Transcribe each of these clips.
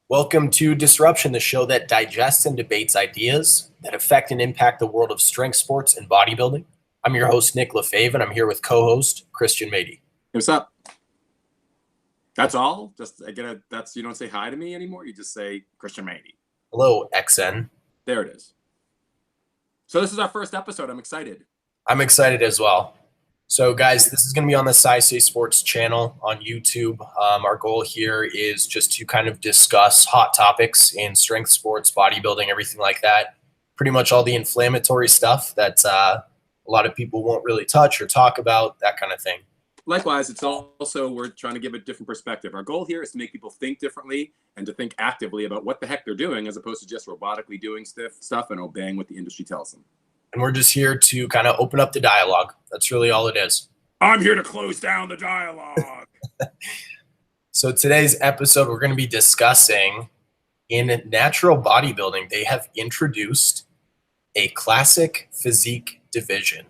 Welcome to Disruption, the show that digests and debates ideas that affect and impact the world of strength sports and bodybuilding. I'm your host, Nick Lefebvre, and I'm here with co-host Christian Matyi. What's up? That's all? Just again, you don't say hi to me anymore. You just say Christian Matyi. Hello, XN. There it is. So this is our first episode. I'm excited. I'm excited as well. So guys, this is going to be on the Saisei Sports channel on YouTube. Our goal here is just to kind of discuss hot topics in strength sports, bodybuilding, everything like that. Pretty much all the inflammatory stuff that a lot of people won't really touch or talk about, that kind of thing. Likewise, it's also we're trying to give a different perspective. Our goal here is to make people think differently and to think actively about what the heck they're doing as opposed to just robotically doing stuff and obeying what the industry tells them. And we're just here to kind of open up the dialogue. That's really all it is. I'm here to close down the dialogue. So today's episode, we're going to be discussing in natural bodybuilding, they have introduced a classic physique division.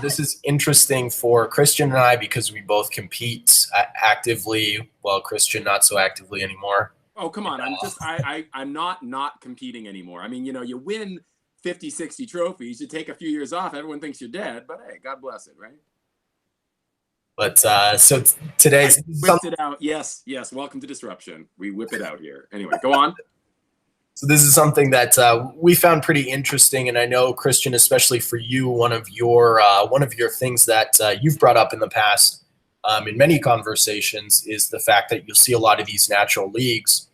This is interesting for Christian and I because we both compete actively. Well, Christian, not so actively anymore. Oh, come on. I'm not competing anymore. I mean, you win 50, 60 trophies, you take a few years off, everyone thinks you're dead, but hey, God bless it, right? But so today's whipped it out. Yes, welcome to Disruption. We whip it out here. Anyway, go on. So this is something that we found pretty interesting, and I know, Christian, especially for you, one of your things that you've brought up in the past in many conversations is the fact that you'll see a lot of these natural leagues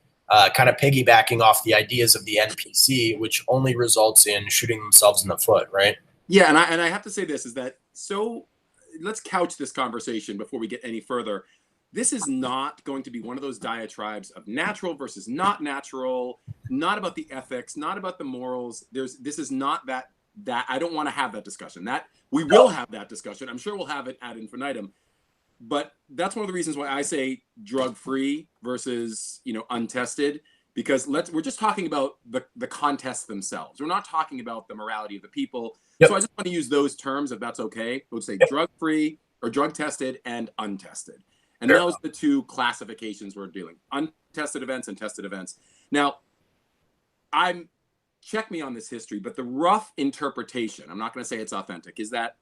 kind of piggybacking off the ideas of the NPC, which only results in shooting themselves in the foot, right? Yeah, and I have to say this is that, so let's couch this conversation before we get any further. This is not going to be one of those diatribes of natural versus not natural, not about the ethics, not about the morals. This is not that I don't want to have that discussion. That we will have that discussion. I'm sure we'll have it ad infinitum. But that's one of the reasons why I say drug-free versus, untested, because we're just talking about the contests themselves. We're not talking about the morality of the people. Yep. So I just want to use those terms, if that's okay. We'll say drug-free or drug-tested and untested. And those are the two classifications we're doing: untested events and tested events. Now, check me on this history, but the rough interpretation, I'm not going to say it's authentic, is that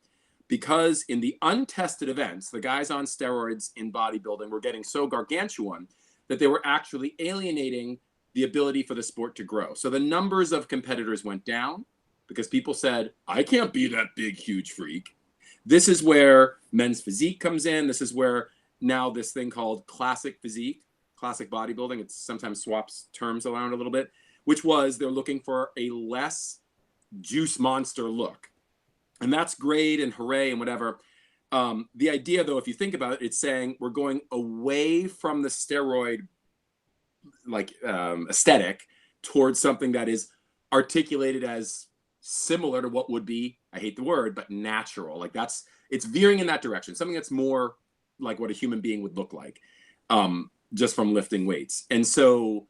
because in the untested events, the guys on steroids in bodybuilding were getting so gargantuan that they were actually alienating the ability for the sport to grow. So the numbers of competitors went down because people said, I can't be that big, huge freak. This is where men's physique comes in. This is where now this thing called classic physique, classic bodybuilding, it sometimes swaps terms around a little bit, which was they're looking for a less juice monster look. And that's great and hooray and whatever. The idea, though, if you think about it, it's saying we're going away from the steroid aesthetic towards something that is articulated as similar to what would be, I hate the word, but natural. It's veering in that direction, something that's more like what a human being would look like, just from lifting weights. And so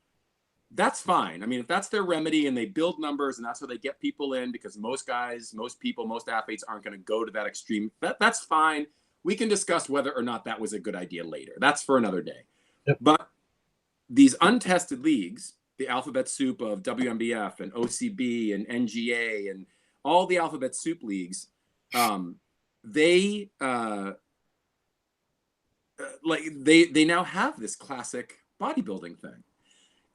that's fine. I mean, if that's their remedy and they build numbers and that's how they get people in, because most guys, most people, most athletes aren't going to go to that extreme, that's fine. We can discuss whether or not that was a good idea later. That's for another day. Yep. But these untested leagues, the alphabet soup of WMBF and OCB and NGA and all the alphabet soup leagues, they now have this classic bodybuilding thing.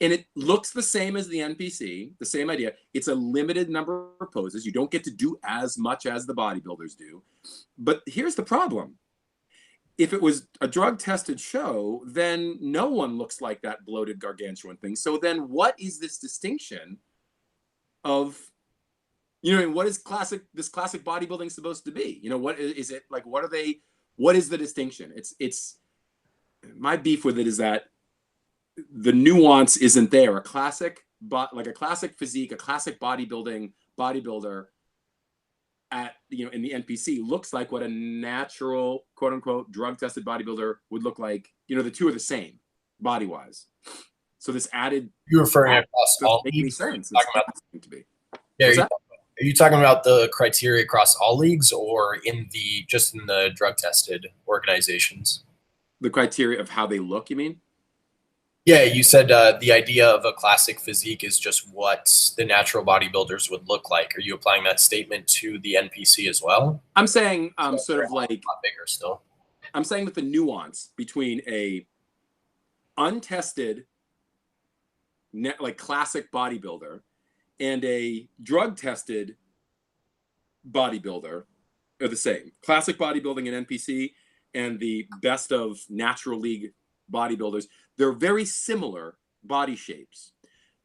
And it looks the same as the NPC, the same idea. It's a limited number of poses. You don't get to do as much as the bodybuilders do. But here's the problem. If it was a drug-tested show, then no one looks like that bloated gargantuan thing. So then what is this distinction of, what is this classic bodybuilding supposed to be? What is it like? What is the distinction? It's my beef with it is that the nuance isn't there. A classic physique, a classic bodybuilder at, in the NPC looks like what a natural, quote unquote, drug tested bodybuilder would look like. The two are the same. body-wise. So this added. You're referring across all make any leagues? sense. Talking about, To be. yeah, What's that? are you talking about the criteria across all leagues or just in the drug tested organizations? The criteria of how they look, you mean? Yeah, you said the idea of a classic physique is just what the natural bodybuilders would look like. Are you applying that statement to the NPC as well? I'm saying So sort of like a lot bigger still. I'm saying that the nuance between a untested like classic bodybuilder and a drug tested bodybuilder are the same. Classic bodybuilding and NPC and the best of natural league bodybuilders, they're very similar body shapes.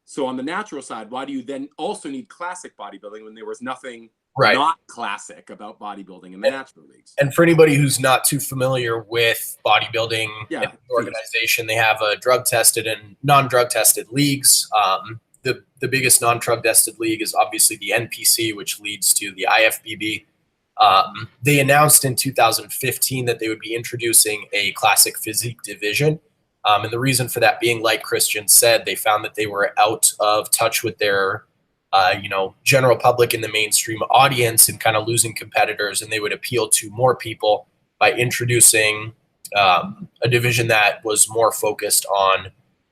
So on the natural side, why do you then also need classic bodybuilding when there was nothing not classic about bodybuilding in the natural leagues? And for anybody who's not too familiar with bodybuilding organization, they have a drug tested and non-drug tested leagues. The biggest non-drug tested league is obviously the NPC, which leads to the IFBB. They announced in 2015 that they would be introducing a classic physique division. And the reason for that being, like Christian said, they found that they were out of touch with their general public in the mainstream audience and kind of losing competitors, and they would appeal to more people by introducing a division that was more focused on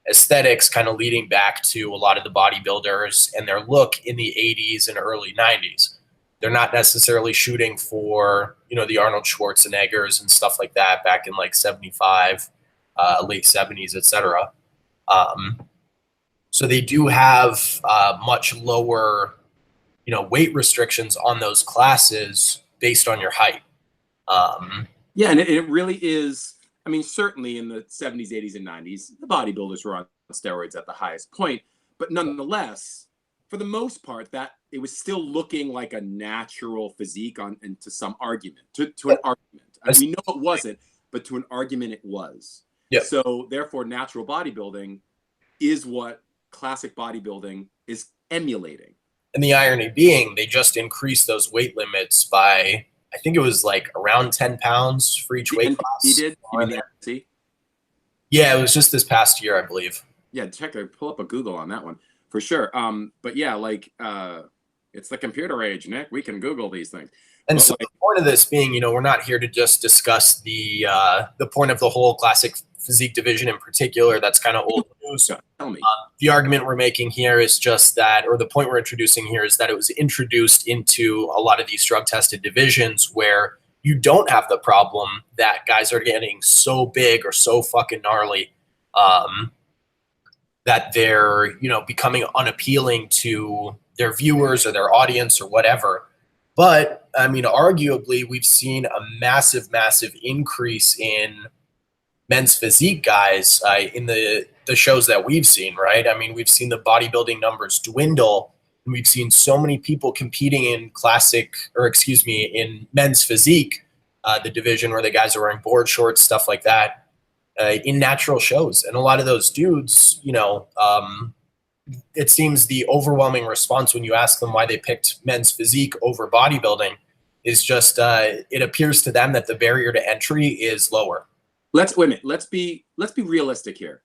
aesthetics, kind of leading back to a lot of the bodybuilders and their look in the 80s and early 90s. They're not necessarily shooting for, the Arnold Schwarzeneggers and stuff like that back in like 75, late 70s, etc. So they do have much lower, weight restrictions on those classes based on your height. Yeah, and it really is. I mean, certainly in the 70s, 80s, and 90s, the bodybuilders were on steroids at the highest point. But nonetheless, for the most part, that it was still looking like a natural physique and to some argument, to an argument. I mean, we know it wasn't, but to an argument it was. Yeah. So therefore, natural bodybuilding is what classic bodybuilding is emulating. And the irony being, they just increased those weight limits by, I think it was like around 10 pounds for each weight class. He did? You mean the NPC? Yeah, it was just this past year, I believe. Yeah, pull up a Google on that one for sure. But yeah, like it's the computer age, Nick. We can Google these things. And so the point of this being, we're not here to just discuss the point of the whole classic physique division in particular. That's kind of old news. Tell me. The argument we're making here is just that, or the point we're introducing here is that it was introduced into a lot of these drug-tested divisions where you don't have the problem that guys are getting so big or so fucking gnarly that they're, becoming unappealing to their viewers or their audience or whatever. But, I mean, arguably, we've seen a massive, massive increase in men's physique guys in the shows that we've seen, right? I mean, we've seen the bodybuilding numbers dwindle, and we've seen so many people competing in in men's physique, the division where the guys are wearing board shorts, stuff like that, in natural shows. And a lot of those dudes, it seems the overwhelming response when you ask them why they picked men's physique over bodybuilding is just it appears to them that the barrier to entry is lower. Wait a minute. Let's be realistic here.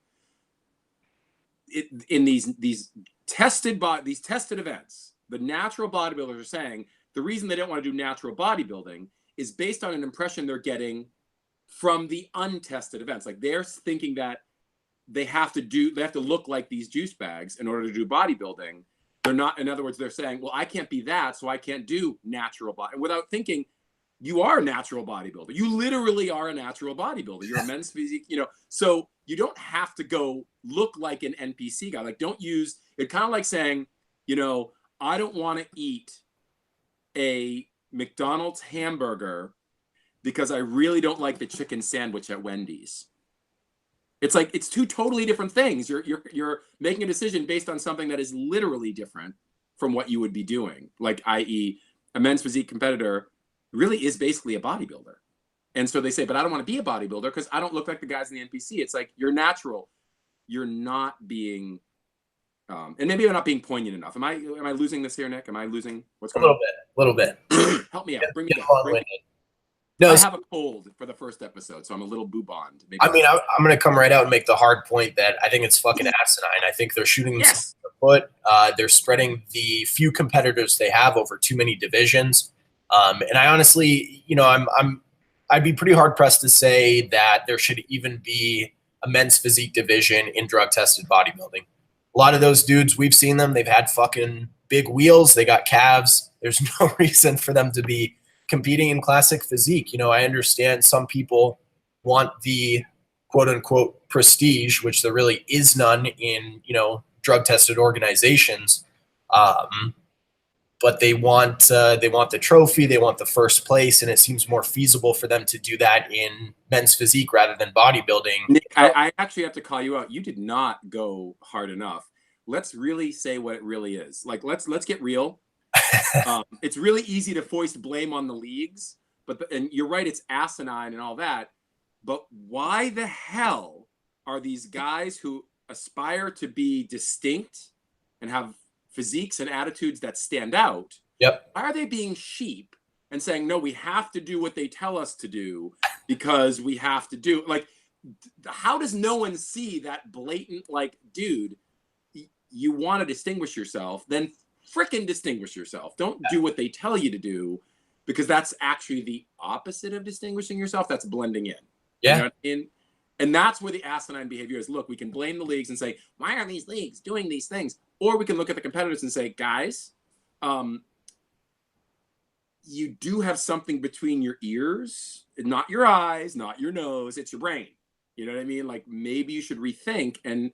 In these tested events, the natural bodybuilders are saying the reason they don't want to do natural bodybuilding is based on an impression they're getting from the untested events. Like they're thinking that they have to look like these juice bags in order to do bodybuilding. They're not, in other words, they're saying, well, I can't be that, so I can't do natural body. And without thinking, you are a natural bodybuilder. You literally are a natural bodybuilder. You're a men's physique, so you don't have to go look like an NPC guy. Like, don't use it. Kind of like saying, I don't want to eat a McDonald's hamburger because I really don't like the chicken sandwich at Wendy's. It's like, it's two totally different things. You're making a decision based on something that is literally different from what you would be doing. Like, i.e., a men's physique competitor really is basically a bodybuilder. And so they say, but I don't want to be a bodybuilder because I don't look like the guys in the NPC. It's like, you're natural. You're not being, and maybe I'm not being poignant enough. Am I losing this here, Nick? Am I losing what's going on? A little bit. Help me out. Bring me down. No, I have a cold for the first episode, so I'm a little boo-bond. I mean, I'm going to come right out and make the hard point that I think it's fucking asinine. I think they're shooting themselves in the foot. They're spreading the few competitors they have over too many divisions. And I honestly, I'd be pretty hard pressed to say that there should even be a men's physique division in drug tested bodybuilding. A lot of those dudes, we've seen them. They've had fucking big wheels. They got calves. There's no reason for them to be competing in classic physique. I understand some people want the quote unquote prestige, which there really is none in, drug tested organizations. But they want the trophy, they want the first place, and it seems more feasible for them to do that in men's physique rather than bodybuilding. Nick, I actually have to call you out. You did not go hard enough. Let's really say what it really is. Like, let's get real. It's really easy to foist blame on the leagues, and you're right, it's asinine and all that. But why the hell are these guys who aspire to be distinct and have physiques and attitudes that stand out? Yep. Why are they being sheep and saying, no, we have to do what they tell us to do because we have to do, like, how does no one see that blatant, like, dude, you want to distinguish yourself, then frickin' distinguish yourself. Don't do what they tell you to do, because that's actually the opposite of distinguishing yourself. That's blending in. Yeah. You know what I mean? And that's where the asinine behavior is. Look, we can blame the leagues and say, why are these leagues doing these things? Or we can look at the competitors and say, guys, you do have something between your ears, not your eyes, not your nose, it's your brain. You know what I mean? Like, maybe you should rethink. And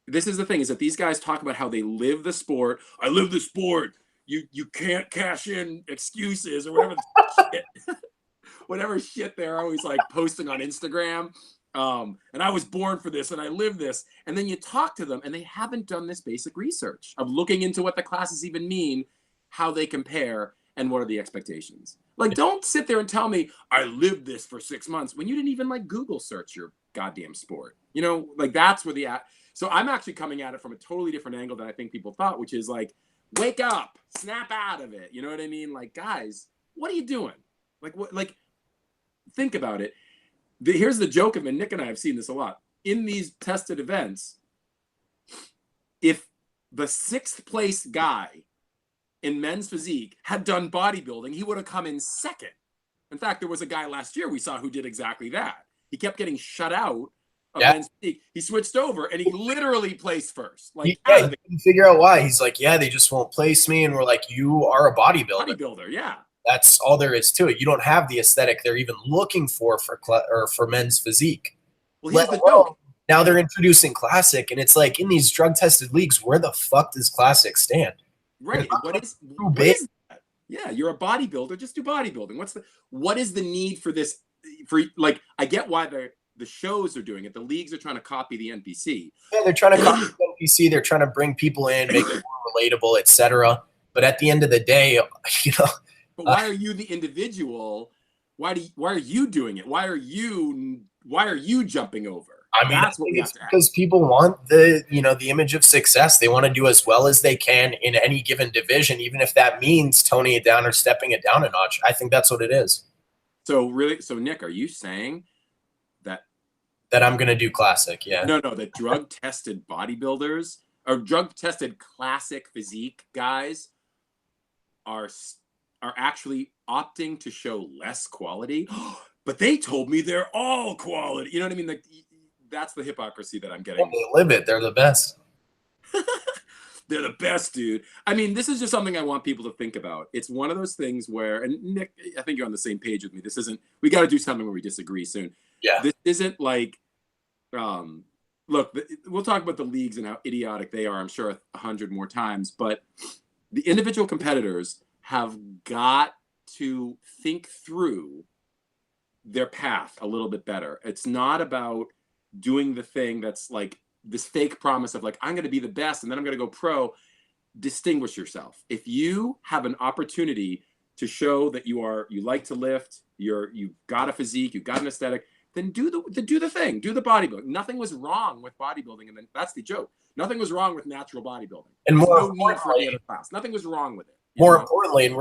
this is the thing, is that these guys talk about how they live the sport. I live the sport. You can't cash in excuses or whatever shit. Whatever shit they're always like posting on Instagram. And I was born for this and I live this. And then you talk to them and they haven't done this basic research of looking into what the classes even mean, how they compare, and what are the expectations. Like, don't sit there and tell me I lived this for 6 months when you didn't even like Google search your goddamn sport. Like, that's where so I'm actually coming at it from a totally different angle than I think people thought, which is like, wake up, snap out of it. You know what I mean? Like, guys, what are you doing? Like, think about it. Here's the joke of it. Nick and I have seen this a lot. In these tested events, if the 6th place guy in men's physique had done bodybuilding, he would have come in 2nd. In fact, there was a guy last year we saw who did exactly that. He kept getting shut out of men's physique. He switched over and he literally placed 1st. Like, he didn't figure out why. He's like, yeah, they just won't place me. And we're like, you are a bodybuilder. Bodybuilder, yeah. That's all there is to it. You don't have the aesthetic they're even looking for men's physique. Well, here's the joke. Now they're introducing classic, and it's like, in these drug-tested leagues, where the fuck does classic stand? Right. What is that? Yeah, you're a bodybuilder. Just do bodybuilding. What is the need for this? Like, I get why the shows are doing it. The leagues are trying to copy the NPC. Yeah, they're trying to copy the NPC. They're trying to bring people in, make it more relatable, etc. But at the end of the day, But why are you the individual? Why are you doing it? Why are you jumping over? I mean, that's what it's because people want the image of success. They want to do as well as they can in any given division, even if that means toning it down or stepping it down a notch. I think that's what it is. So Nick, are you saying that I'm going to do classic? Yeah. No, that drug-tested bodybuilders or drug-tested classic physique guys are actually opting to show less quality? But they told me they're all quality. You know what I mean? Like, that's the hypocrisy that I'm getting. They live it. They're the best. They're the best, dude. I mean, this is just something I want people to think about. It's one of those things where, and Nick, I think you're on the same page with me. We got to do something where we disagree soon. Yeah. This isn't like, look, we'll talk about the leagues and how idiotic they are, I'm sure 100 more times, but the individual competitors have got to think through their path a little bit better. It's not about doing the thing that's like this fake promise of like, I'm going to be the best and then I'm going to go pro. Distinguish yourself. If you have an opportunity to show that you like to lift, you've got a physique, you've got an aesthetic, then do the thing, do the bodybuilding. Nothing was wrong with bodybuilding, and then that's the joke. Nothing was wrong with natural bodybuilding. And no need for any other class. Nothing was wrong with it. More importantly, and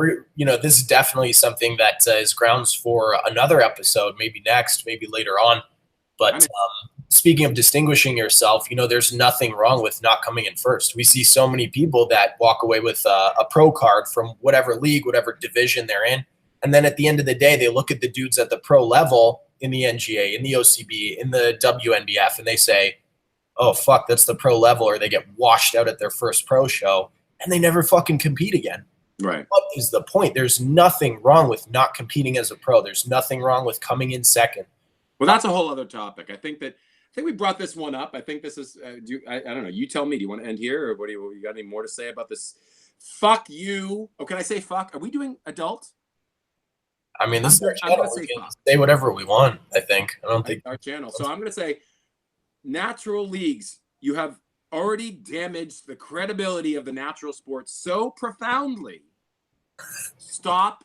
this is definitely something that is grounds for another episode, maybe next, maybe later on. But speaking of distinguishing yourself, there's nothing wrong with not coming in first. We see so many people that walk away with a pro card from whatever league, whatever division they're in. And then at the end of the day, they look at the dudes at the pro level in the NGA, in the OCB, in the WNBF, and they say, oh, fuck, that's the pro level, or they get washed out at their first pro show, and they never fucking compete again. Right. What is the point? There's nothing wrong with not competing as a pro. There's nothing wrong with coming in second. Well, that's a whole other topic. I think we brought this one up. I think this is, I don't know. You tell me. Do you want to end here, or you got any more to say about this? Fuck you. Oh, can I say fuck? Are we doing adult? I mean, this is our channel. We can say whatever we want, I think. I don't think our channel. So I'm going to say natural leagues. You have already damaged the credibility of the natural sports so profoundly. Stop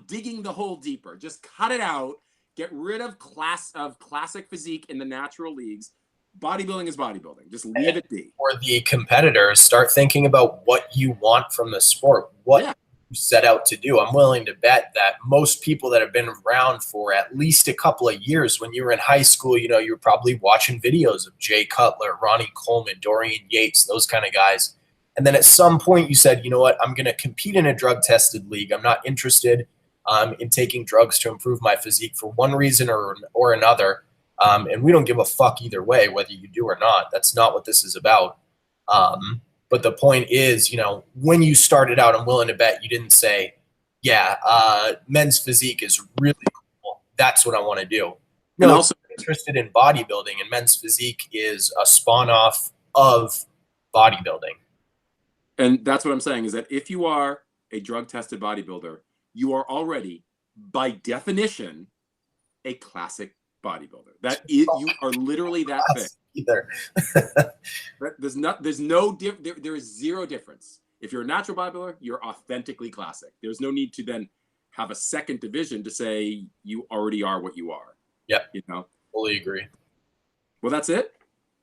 digging the hole deeper. Just cut it out. Get rid of classic physique in the natural leagues. Bodybuilding is bodybuilding. Just leave it be. For the competitors, start thinking about what you want from the sport. What you set out to do. I'm willing to bet that most people that have been around for at least a couple of years, when you were in high school, you were probably watching videos of Jay Cutler, Ronnie Coleman, Dorian Yates, those kind of guys. And then at some point you said, you know what, I'm going to compete in a drug-tested league. I'm not interested in taking drugs to improve my physique for one reason or another. And we don't give a fuck either way, whether you do or not. That's not what this is about. But the point is, when you started out, I'm willing to bet you didn't say, men's physique is really cool. That's what I want to do. And also interested in bodybuilding, and men's physique is a spawn off of bodybuilding. And that's what I'm saying, is that if you are a drug-tested bodybuilder, you are already, by definition, a classic bodybuilder. You are literally that thing. Either. There is zero difference. If you're a natural bodybuilder, you're authentically classic. There's no need to then have a second division to say you already are what you are. Yep. Fully agree. Well, that's it.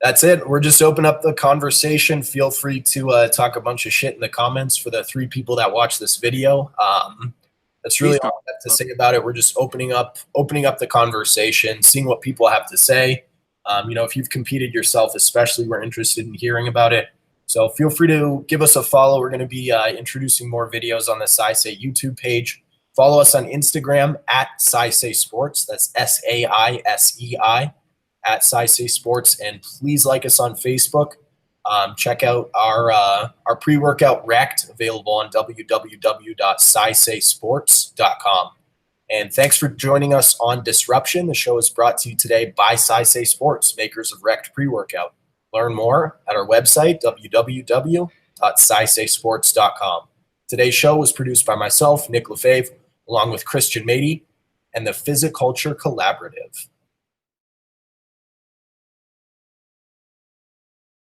That's it. We're just open up the conversation. Feel free to talk a bunch of shit in the comments for the 3 people that watch this video. That's really all I have to say about it. We're just opening up the conversation, seeing what people have to say. If you've competed yourself, especially, we're interested in hearing about it. So feel free to give us a follow. We're going to be introducing more videos on the Saisei YouTube page. Follow us on Instagram at Saisei Sports. That's SAISEI at Saisei Sports. And please like us on Facebook. Check out our pre-workout Rect, available on www.saiseisports.com. And thanks for joining us on Disruption. The show is brought to you today by Saisei Sports, makers of Rect pre-workout. Learn more at our website, www.saiseisports.com. Today's show was produced by myself, Nick Lefebvre, along with Christian Matyi, and the Physiculture Collaborative.